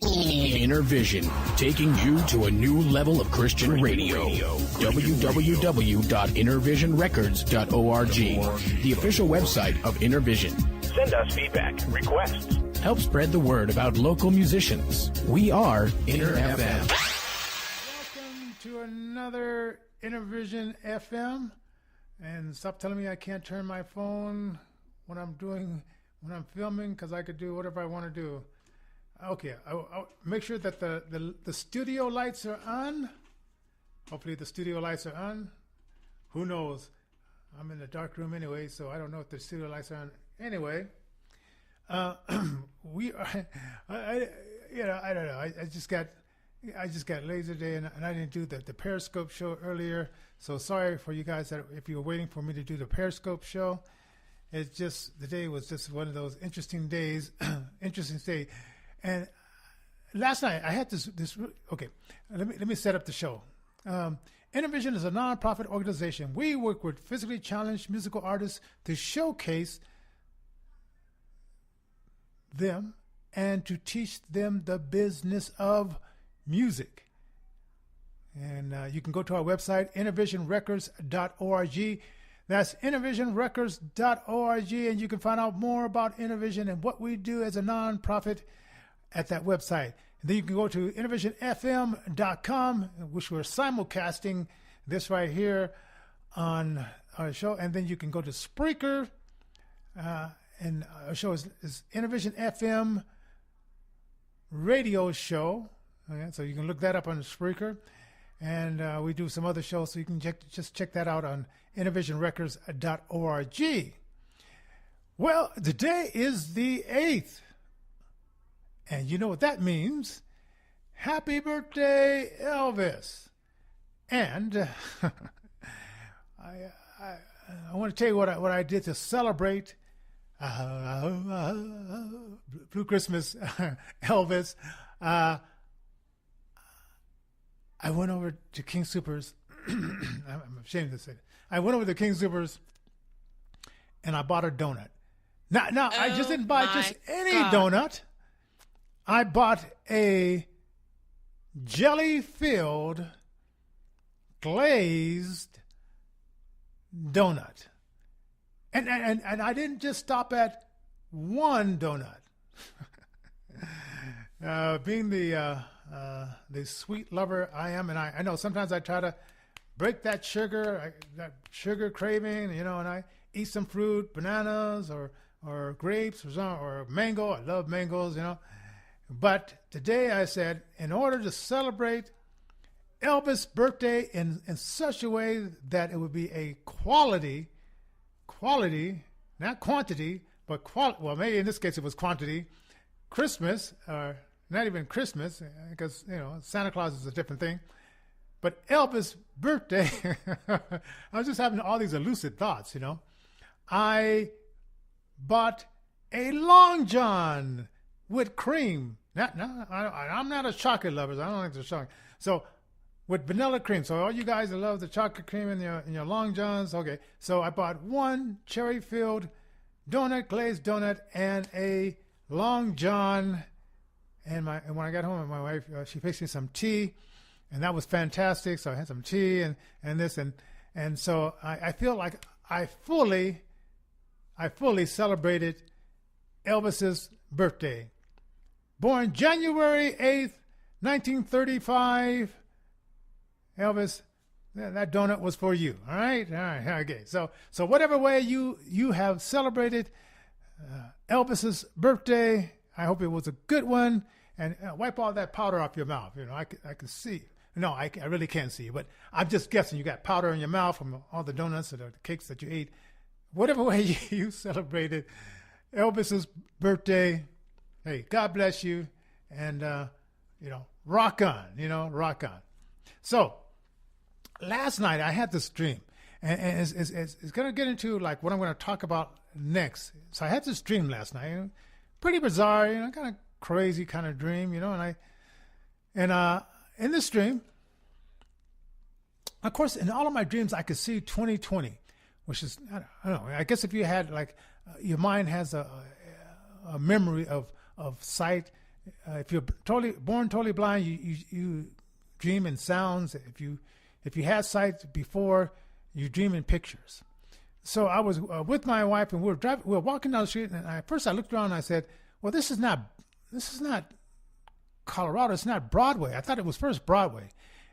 Innervision, taking you to a new level of Christian radio. www.innervisionrecords.org, the official website of Innervision. Send us feedback, requests. Help spread the word about local musicians. We are Inner FM. Welcome to another Innervision FM. And stop telling me I can't turn my phone when I'm filming, because I could do whatever I want to do. Okay, I'll make sure that the studio lights are on. Hopefully the studio lights are on. Who knows? I'm in the dark room anyway, so I don't know if the studio lights are on. Anyway, we are. I don't know. I just got lazy today, and I didn't do the Periscope show earlier. So sorry for you guys that if you were waiting for me to do the Periscope show. It's just the day was just one of those interesting days. Interesting day. And last night I had this. Okay, let me set up the show. Innervision is a non-profit organization. We work with physically challenged musical artists to showcase them and to teach them the business of music. And you can go to our website, innervisionrecords.org. That's innervisionrecords.org, and you can find out more about Innervision and what we do as a non-profit at that website. And then you can go to innervisionfm.com, which we're simulcasting this right here on our show. And then you can go to Spreaker, and our show is Innervision FM radio show. Okay, so you can look that up on Spreaker. And we do some other shows, so you can just check that out on innervisionrecords.org. Well, today is the 8th. And you know what that means? Happy birthday, Elvis. And I want to tell you what I did to celebrate Blue Christmas, Elvis. I went over to King Soopers. I'm ashamed to say it. I went over to King Soopers and I bought a donut. Now I just didn't buy just any donut. I bought a jelly-filled, glazed donut. And I didn't just stop at one donut. Being the sweet lover I am, and I know sometimes I try to break that sugar craving, and I eat some fruit, bananas or grapes or mango. I love mangoes, But today I said, in order to celebrate Elvis' birthday in such a way that it would be a quality, not quantity, but well, maybe in this case it was quantity, Christmas, or not even Christmas, because, Santa Claus is a different thing. But Elvis' birthday, I was just having all these elusive thoughts, I bought a Long John with cream. I'm not a chocolate lover. So I don't like the chocolate. So with vanilla cream. So all you guys that love the chocolate cream in your Long Johns, okay. So I bought one cherry-filled donut, glazed donut, and a Long John. And when I got home, my wife she fixed me some tea, and that was fantastic. So I had some tea and this and so I feel like I fully celebrated Elvis's birthday. Born January 8th, 1935. Elvis, that donut was for you. All right. Okay. So whatever way you have celebrated Elvis's birthday, I hope it was a good one. And wipe all that powder off your mouth. I can see. No, I really can't see. But I'm just guessing you got powder in your mouth from all the donuts or the cakes that you ate. Whatever way you celebrated Elvis's birthday, hey, God bless you, and rock on, rock on. So last night I had this dream, and it's going to get into like what I'm going to talk about next. So I had this dream last night, pretty bizarre, kind of crazy kind of dream, and in this dream, of course, in all of my dreams I could see 2020, which is I don't know. I guess if you had like your mind has a memory of sight if you're born totally blind, you dream in sounds. If you had sight before, you dream in pictures. So I was with my wife, and we were walking down the street, and first I looked around and I said, well, this is not Colorado. It's not Broadway. I thought it was first Broadway.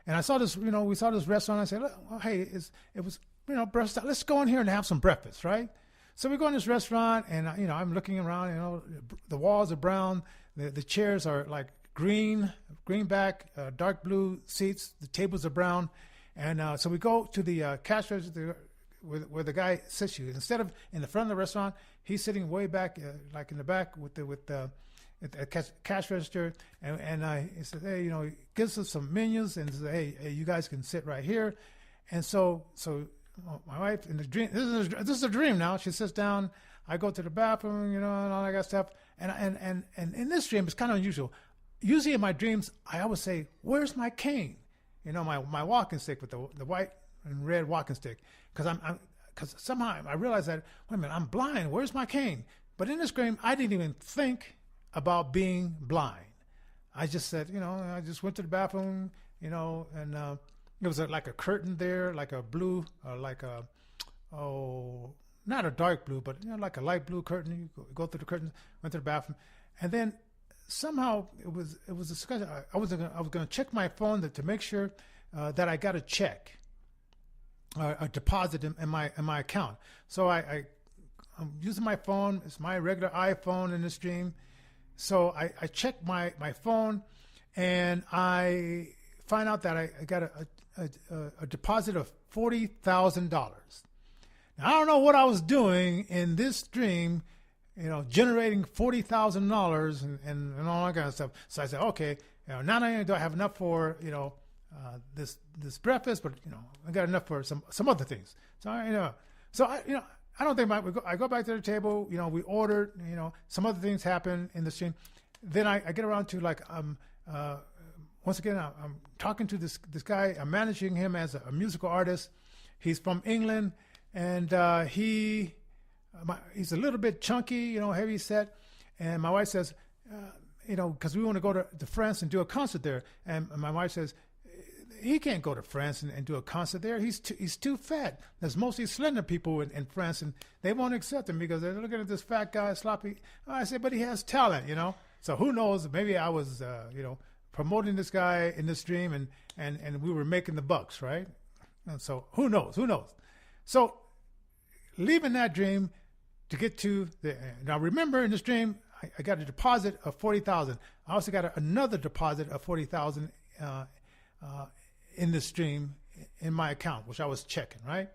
And I saw this, we saw this restaurant. I said, well, hey, it was breakfast. Let's go in here and have some breakfast, right? So we go in this restaurant, and I'm looking around. The walls are brown. The chairs are like greenback, dark blue seats. The tables are brown, and so we go to the cash register where the guy sits you. Instead of in the front of the restaurant, he's sitting way back, like in the back with the cash register, and he said, hey, he gives us some menus and says, hey, you guys can sit right here. And so my wife in the dream, this is a dream now. She sits down. I go to the bathroom, and all that kind of stuff. And in this dream, it's kind of unusual. Usually in my dreams, I always say, where's my cane? My walking stick with the white and red walking stick. Because somehow I realized that, wait a minute, I'm blind. Where's my cane? But in this dream, I didn't even think about being blind. I just said, I just went to the bathroom, and there was like a curtain there, like a blue, not a dark blue, but like a light blue curtain. You go through the curtain, went to the bathroom, and then somehow it was a discussion. I was going to check my phone to make sure that I got a check, a deposit in my account. So I'm using my phone. It's my regular iPhone in this dream. So I check my phone, and I find out that I got a deposit of $40,000. Now, I don't know what I was doing in this dream, generating $40,000 and all that kind of stuff. So I said, okay, not only do I have enough for this breakfast, but I got enough for some other things. So I don't think I go back to the table. We ordered. Some other things happen in the stream. Then I get around to once again I'm talking to this guy. I'm managing him as a musical artist. He's from England, and he's a little bit chunky, heavy set. And my wife says, because we want to go to France and do a concert there. And my wife says, he can't go to France and do a concert there. He's too fat. There's mostly slender people in France, and they won't accept him because they're looking at this fat guy, sloppy. I said, but he has talent, So who knows? Maybe I was, promoting this guy in this dream, and we were making the bucks, right? And so who knows? So leaving that dream to get to now remember in this dream, I got a deposit of $40,000. I also got another deposit of $40,000 in this dream in my account, which I was checking, right?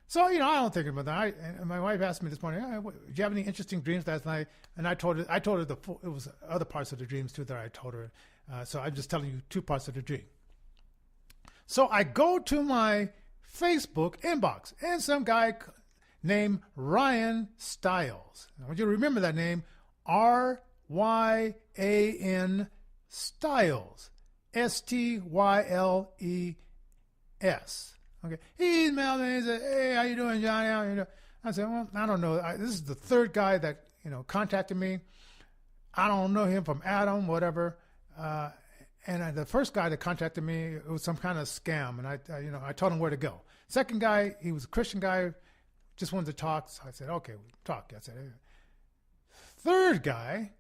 So, I don't think about that. And my wife asked me this morning, do you have any interesting dreams last night? And I told her it was other parts of the dreams too that I told her. So I'm just telling you two parts of the dream. So I go to my Facebook inbox, and some guy named Ryan Stiles. I want you to remember that name, Ryan Stiles, Styles. Okay. He emailed me and said, hey, how you doing, Johnny? How you doing? I said, well, I don't know. This is the third guy that, contacted me. I don't know him from Adam, whatever. And the first guy that contacted me, it was some kind of scam. And I told him where to go. Second guy, he was a Christian guy, just wanted to talk. So I said, okay, we'll talk. I said, hey. Third guy,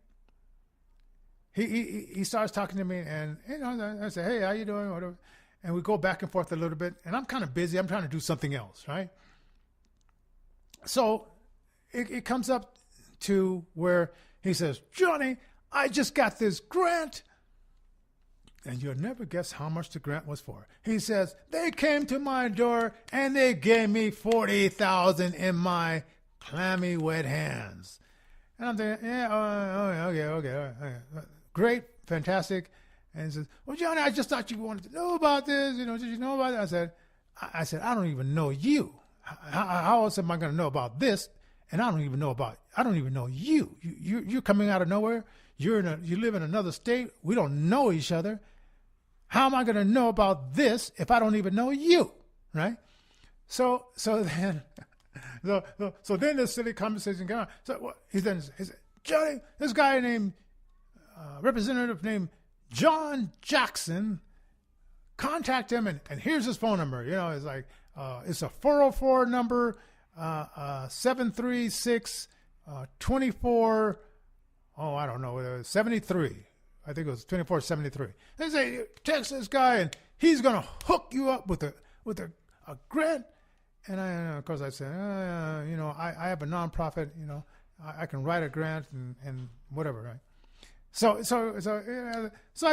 he starts talking to me, and I say, hey, how you doing? Whatever. And we go back and forth a little bit, and I'm kind of busy. I'm trying to do something else, right? So it comes up to where he says, Johnny, I just got this grant. And you'll never guess how much the grant was for. He says, they came to my door, and they gave me $40,000 in my clammy, wet hands. And I'm thinking, yeah, okay. Great, fantastic. And he says, well, Johnny, I just thought you wanted to know about this. Did you know about it? I said, I don't even know you. How else am I going to know about this? And I don't even know you. You're coming out of nowhere. You live in another state. We don't know each other. How am I going to know about this if I don't even know you? Right? So then this silly conversation going on. So he said, Johnny, this guy named representative named John Jackson. Contact him, and here's his phone number. It's like it's a 404 number, 736 24. Oh, I don't know, 73. I think it was 2473. They say text this guy, and he's gonna hook you up with a grant. And of course, I said, I have a nonprofit. I can write a grant and whatever, right? So I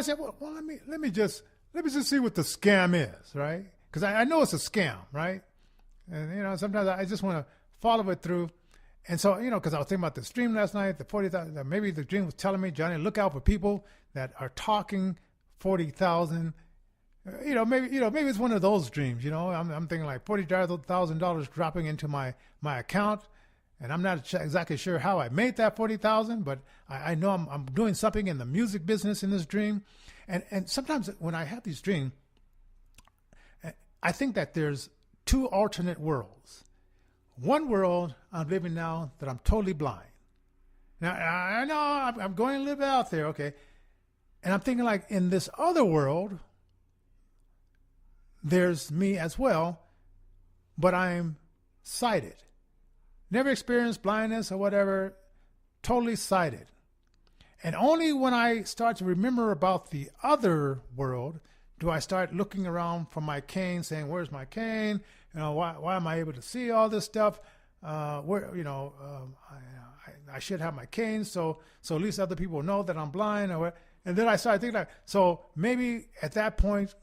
said, well, let me just see what the scam is, right? Because I know it's a scam, right? And sometimes I just want to follow it through. And so because I was thinking about the stream last night, the 40,000. Maybe the dream was telling me, Johnny, look out for people that are talking 40,000. Maybe it's one of those dreams. I'm thinking like $40,000 dropping into my account. And I'm not exactly sure how I made that 40,000, but I know I'm doing something in the music business in this dream. And sometimes when I have these dreams, I think that there's two alternate worlds. One world I'm living now that I'm totally blind. Now, I know I'm going a little bit out there, okay? And I'm thinking like in this other world, there's me as well, but I'm sighted. Never experienced blindness or whatever, totally sighted. And only when I start to remember about the other world do I start looking around for my cane, saying, where's my cane? Why am I able to see all this stuff? I should have my cane so at least other people know that I'm blind. And then I started thinking like, so maybe at that point,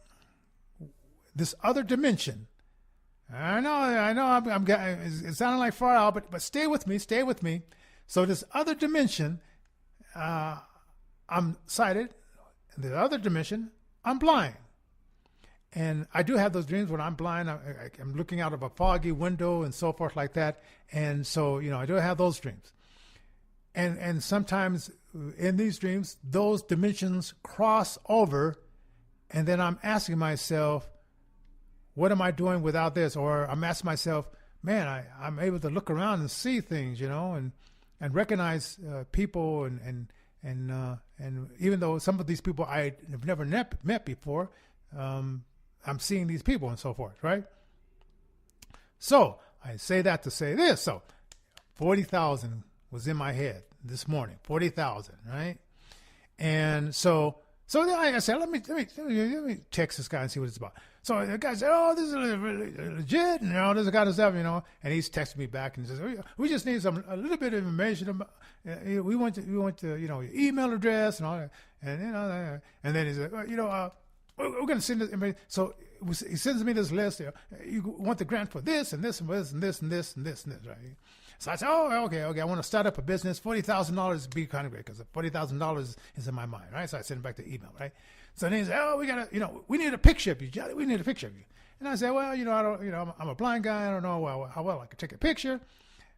this other dimension, I know it's sounding like far out, but stay with me. So this other dimension, I'm sighted. In the other dimension, I'm blind. And I do have those dreams when I'm blind. I'm looking out of a foggy window and so forth like that. And so, I do have those dreams. And sometimes in these dreams, those dimensions cross over. And then I'm asking myself, what am I doing without this? Or I'm asking myself, man, I'm able to look around and see things, and recognize people. And even though some of these people I have never met before, I'm seeing these people and so forth, right? So I say that to say this. So 40,000 was in my head this morning, 40,000, right? And so then I said, let me text this guy and see what it's about. So the guy said, oh, this is legit, and all this kind of stuff, And he's texting me back and says, we just need a little bit of information about. We want to your email address and all that, and then he said, we're going to send this. So he sends me this list. You want the grant for this and this and this and this and this and this and this, right? So I said, oh, okay. I want to start up a business. $40,000 would be kind of great because $40,000 is in my mind, right? So I sent him back the email, right? So then he said, oh, we need a picture of you, Johnny. We need a picture of you. And I said, well, I don't, I'm a blind guy. I don't know how well I could take a picture,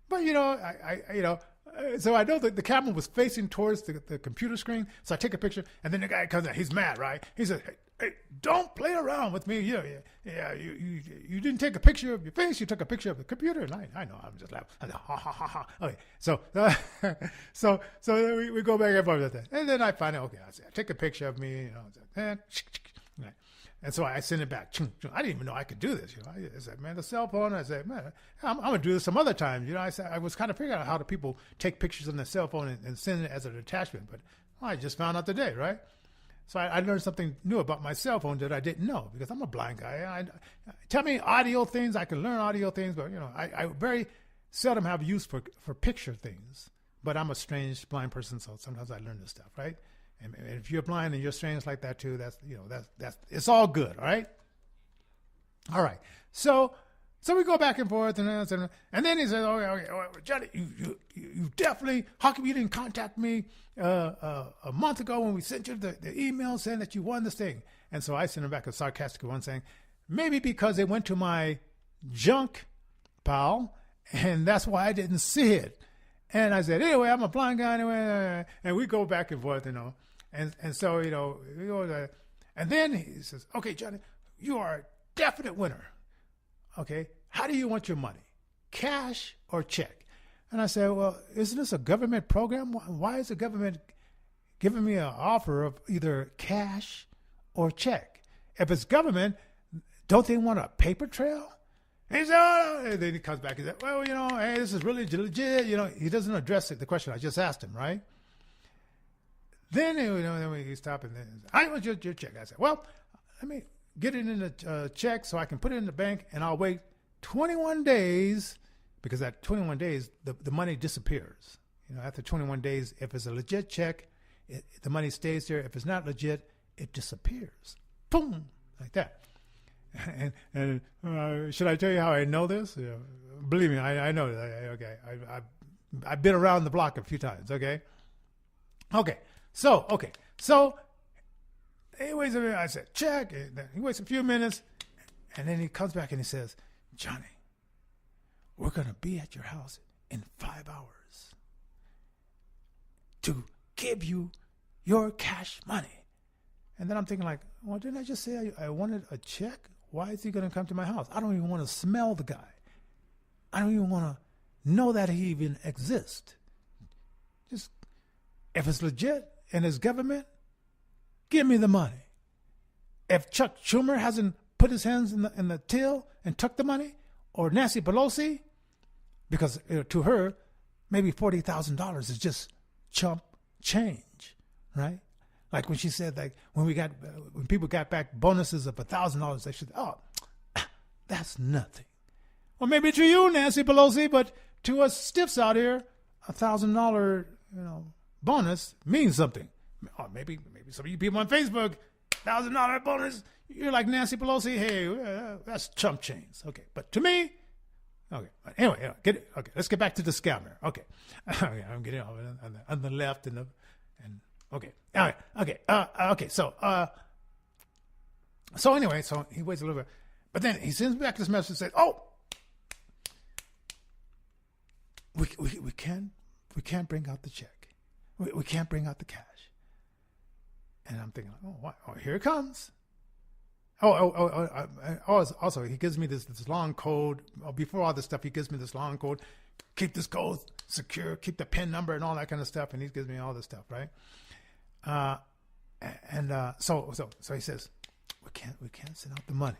but so I know that the camera was facing towards the computer screen. So I take a picture, and then the guy comes in. He's mad, right? He says, hey, don't play around with me. Yeah. You didn't take a picture of your face. You took a picture of the computer. And I know. I'm just laughing. I said, ha, ha, ha, ha. Okay. So we go back and forth with that. And then I find out, okay, I take a picture of me, and so I send it back. I didn't even know I could do this. I said, man, the cell phone. I said, man, I'm going to do this some other time. I was kind of figuring out how do people take pictures on their cell phone and send it as an attachment. But I just found out today, right? So I learned something new about my cell phone that I didn't know because I'm a blind guy. Tell me audio things. I can learn audio things, but, I very seldom have use for picture things. But I'm a strange blind person, so sometimes I learn this stuff, right? And if you're blind and you're strange like that too, that's it's all good, all right? All right. So we go back and forth, and then he says, okay, Johnny, you definitely, how come you didn't contact me a month ago when we sent you the email saying that you won this thing? And so I sent him back a sarcastic one saying, maybe because it went to my junk pile, and that's why I didn't see it. And I said, anyway, I'm a blind guy anyway, and we go back and forth, And so, we go there. And then he says, okay, Johnny, you are a definite winner. Okay, how do you want your money? Cash or check? And I said, well, isn't this a government program? Why is the government giving me an offer of either cash or check. If it's government, don't they want a paper trail? And he said, oh, and then he comes back and says, well, hey, this is really legit. He doesn't address the question I just asked him, right? Then, then he stopped and then, I want your check. I said, well, let me get it in a check so I can put it in the bank, and I'll wait 21 days, because at 21 days, the money disappears. After 21 days, if it's a legit check, the money stays there. If it's not legit, it disappears. Boom, like that. And should I tell you how I know this? Believe me, I know that. Okay, I've been around the block a few times. Okay. So he waits a minute. I said check. He waits a few minutes, and then he comes back and he says, Johnny, we're gonna be at your house in 5 hours to give you your cash money. And then I'm thinking like, well, didn't I just say I wanted a check? Why is he going to come to my house? I don't even want to smell the guy. I don't even want to know that he even exists. Just, if it's legit and it's government, give me the money. If Chuck Schumer hasn't put his hands in the till and took the money, or Nancy Pelosi, because to her, maybe $40,000 is just chump change, right? Like when she said, like when people got back bonuses of $1,000, they should, that's nothing. Or maybe to you, Nancy Pelosi, but to us stiffs out here, $1,000, bonus means something. Or maybe some of you people on Facebook, $1,000 bonus. You're like Nancy Pelosi. Hey, that's chump change. Okay, but to me, okay. But anyway, okay. Let's get back to the scammer. Okay, I'm getting on the left and okay. All right. Okay. Okay. So anyway, so he waits a little bit, but then he sends back this message and says, "Oh, we can't bring out the check. We can't bring out the cash." And I'm thinking, oh, what? Oh, here it comes. Also, he gives me this long code. Before all this stuff, he gives me this long code. Keep this code secure. Keep the PIN number and all that kind of stuff. And he gives me all this stuff, right? So he says, we can't send out the money.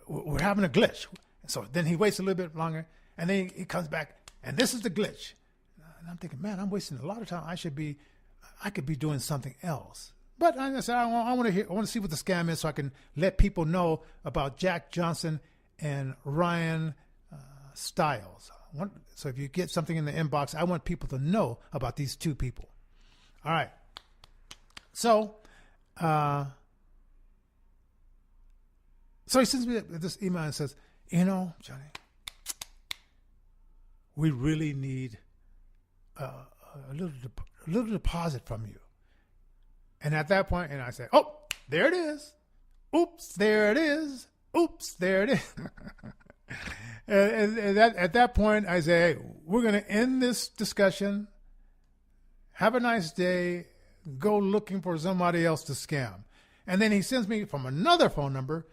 We're having a glitch. So then he waits a little bit longer, and then he comes back, and this is the glitch. And I'm thinking, man, I'm wasting a lot of time. I could be doing something else. But I said, I want to see what the scam is, so I can let people know about Jack Johnson and Ryan Stiles. So if you get something in the inbox, I want people to know about these two people. All right. So he sends me this email and says, Johnny, we really need a little deposit from you. And at that point, and I said, oh, there it is. Oops, there it is. Oops, there it is. and at that point, I say, hey, we're going to end this discussion. Have a nice day. Go looking for somebody else to scam. And then he sends me from another phone number,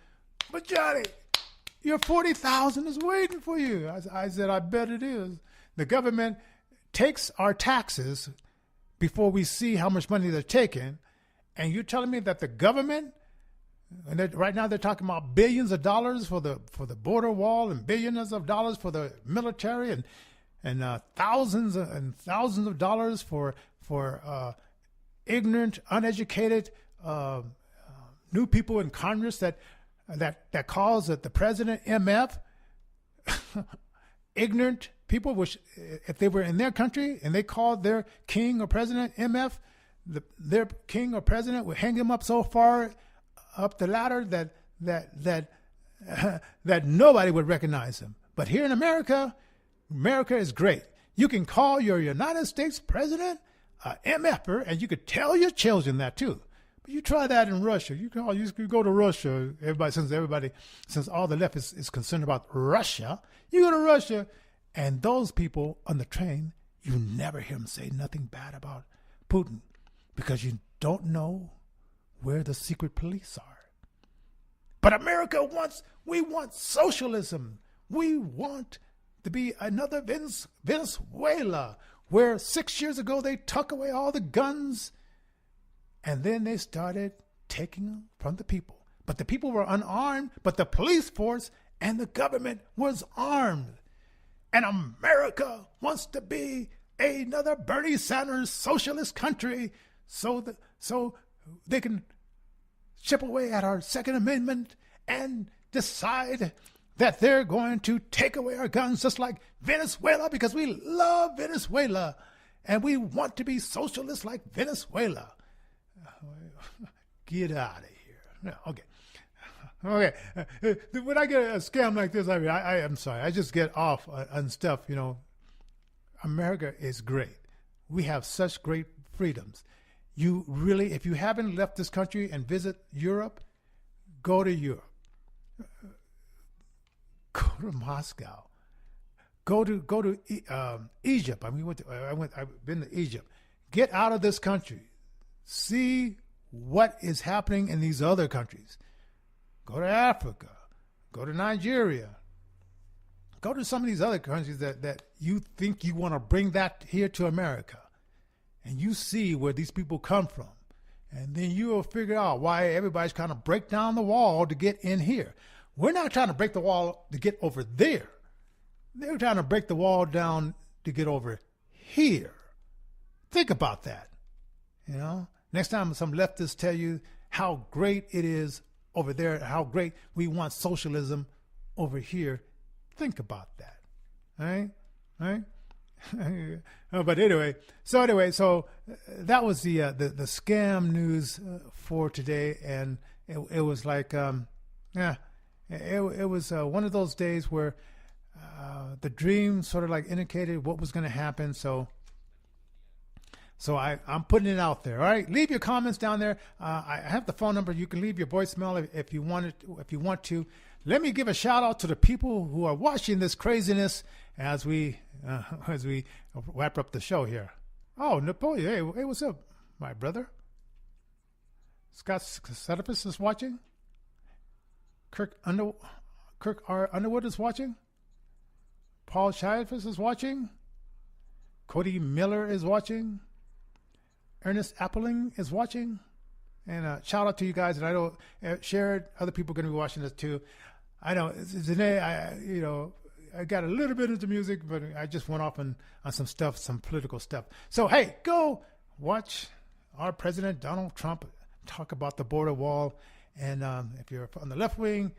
but Johnny, your $40,000 is waiting for you. I said, I bet it is. The government takes our taxes before we see how much money they're taking. And you're telling me that the government, and right now they're talking about billions of dollars for the border wall and billions of dollars for the military and thousands and thousands of dollars for ignorant, uneducated new people in Congress that calls the president MF. Ignorant people, which if they were in their country and they called their king or president MF, their king or president would hang him up so far up the ladder that nobody would recognize him. But here in America is great. You can call your United States president MFer, and you could tell your children that too. But you try that in Russia. You go to Russia. Since all the left is concerned about Russia, you go to Russia, and those people on the train, you never hear them say nothing bad about Putin, because you don't know where the secret police are. But America we want socialism. We want to be another Venezuela. where 6 years ago they took away all the guns and then they started taking them from the people. But the people were unarmed, but the police force and the government was armed. And America wants to be another Bernie Sanders socialist country so they can chip away at our Second Amendment and decide that they're going to take away our guns just like Venezuela, because we love Venezuela and we want to be socialist like Venezuela. Get out of here. No, okay. When I get a scam like this, I'm sorry. I just get off on stuff, America is great. We have such great freedoms. You really, if you haven't left this country and visit Europe, go to Europe. Go to Moscow. Go to Egypt. I've been to Egypt. Get out of this country. See what is happening in these other countries. Go to Africa. Go to Nigeria. Go to some of these other countries that you think you want to bring that here to America. And you see where these people come from. And then you will figure out why everybody's trying to break down the wall to get in here. We're not trying to break the wall to get over there. They're trying to break the wall down to get over here. Think about that. Next time some leftists tell you how great it is over there, how great we want socialism over here, think about that. All right? But anyway, so that was the scam news for today, and it was like, it was one of those days where the dream sort of like indicated what was going to happen. So I'm putting it out there. All right, leave your comments down there. I have the phone number. You can leave your voicemail if you want to. Let me give a shout out to the people who are watching this craziness as we wrap up the show here. Oh, Napoleon, hey, what's up, my brother? Scott Sedipus is watching. Kirk R. Underwood is watching. Paul Chiafis is watching. Cody Miller is watching. Ernest Appling is watching. And shout out to you guys. And I know Sharon, other people are going to be watching this too. I know today, I got a little bit into music, but I just went off on some stuff, some political stuff. So, hey, go watch our President Donald Trump talk about the border wall. And if you're on the left wing,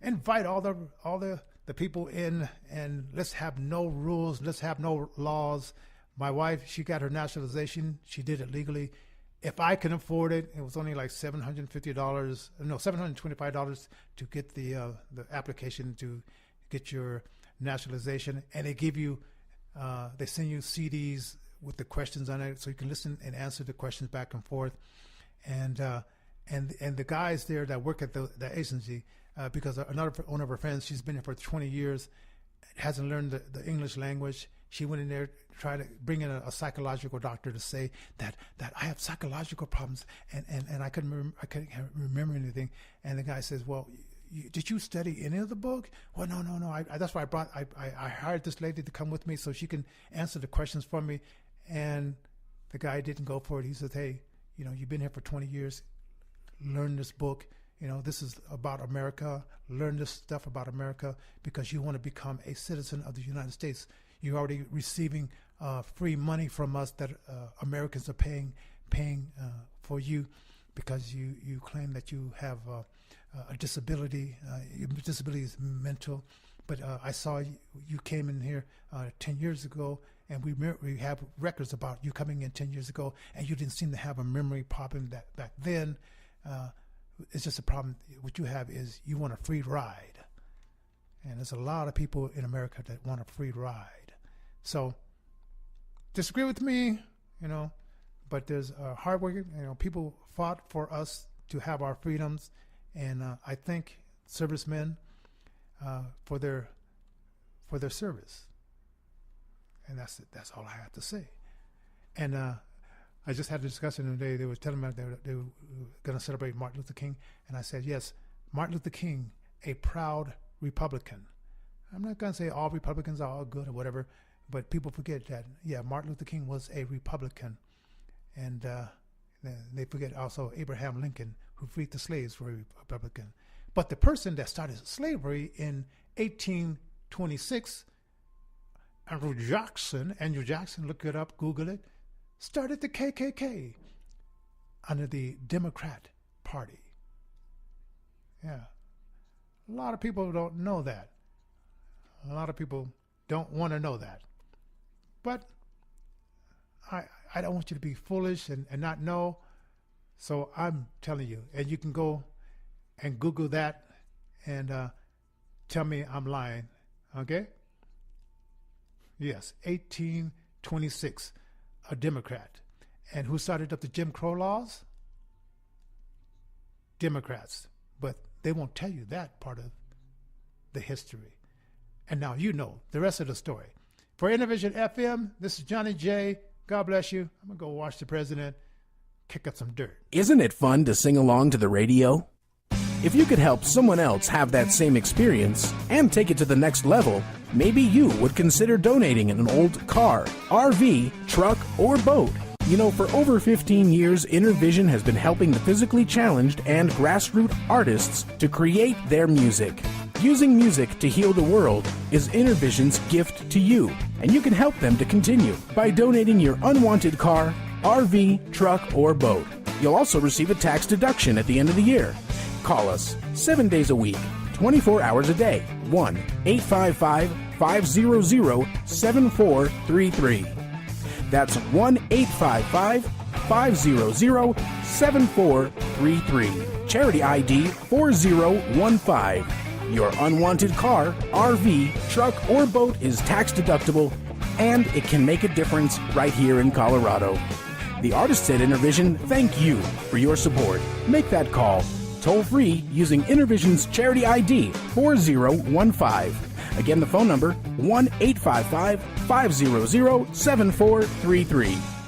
invite all the people in, and let's have no rules. Let's have no laws. My wife, she got her nationalization. She did it legally. If I can afford it, it was only like $725 to get the application to get your nationalization, and they give you, they send you CDs with the questions on it, so you can listen and answer the questions back and forth, and the guys there that work at the agency, because one of her friends, she's been here for 20 years, hasn't learned the English language. She went in there, tried to bring in a psychological doctor to say that I have psychological problems, and I couldn't remember anything. And the guy says, well, did you study any of the book? Well, no. That's why I hired this lady to come with me so she can answer the questions for me. And the guy didn't go for it. He says, hey, you've been here for 20 years. Learn this book. This is about America. Learn this stuff about America because you want to become a citizen of the United States. You're already receiving free money from us that Americans are paying for you because you claim that you have a disability. Your disability is mental. But I saw you came in here 10 years ago, and we have records about you coming in 10 years ago, and you didn't seem to have a memory problem back then. It's just a problem. What you have is you want a free ride. And there's a lot of people in America that want a free ride. So disagree with me, but there's hardworking, people fought for us to have our freedoms. And I thank servicemen for their service. And that's all I have to say. And I just had a discussion today. They were telling me they were going to celebrate Martin Luther King. And I said, yes, Martin Luther King, a proud Republican. I'm not going to say all Republicans are all good or whatever, But people forget that, Martin Luther King was a Republican. And they forget also Abraham Lincoln, who freed the slaves, were a Republican. But the person that started slavery in 1826, Andrew Jackson, look it up, Google it, started the KKK under the Democrat Party. Yeah. A lot of people don't know that. A lot of people don't want to know that. But I don't want you to be foolish and not know. So I'm telling you, and you can go and Google that and tell me I'm lying. Okay? Yes, 1826, a Democrat. And who started up the Jim Crow laws? Democrats. But they won't tell you that part of the history. And now you know the rest of the story. For Innervision FM, this is Johnnie J. God bless you. I'm going to go watch the president kick up some dirt. Isn't it fun to sing along to the radio? If you could help someone else have that same experience and take it to the next level, maybe you would consider donating an old car, RV, truck, or boat. You know, for over 15 years, Innervision has been helping the physically challenged and grassroots artists to create their music. Using music to heal the world is Innervision's gift to you, and you can help them to continue by donating your unwanted car, RV, truck, or boat. You'll also receive a tax deduction at the end of the year. Call us 7 days a week, 24 hours a day, 1-855-500-7433. That's 1-855-500-7433. Charity ID 4015. Your unwanted car, RV, truck, or boat is tax deductible, and it can make a difference right here in Colorado. The artists at Innervision thank you for your support. Make that call toll-free using Innervision's charity ID 4015. Again, the phone number 1-855-500-7433.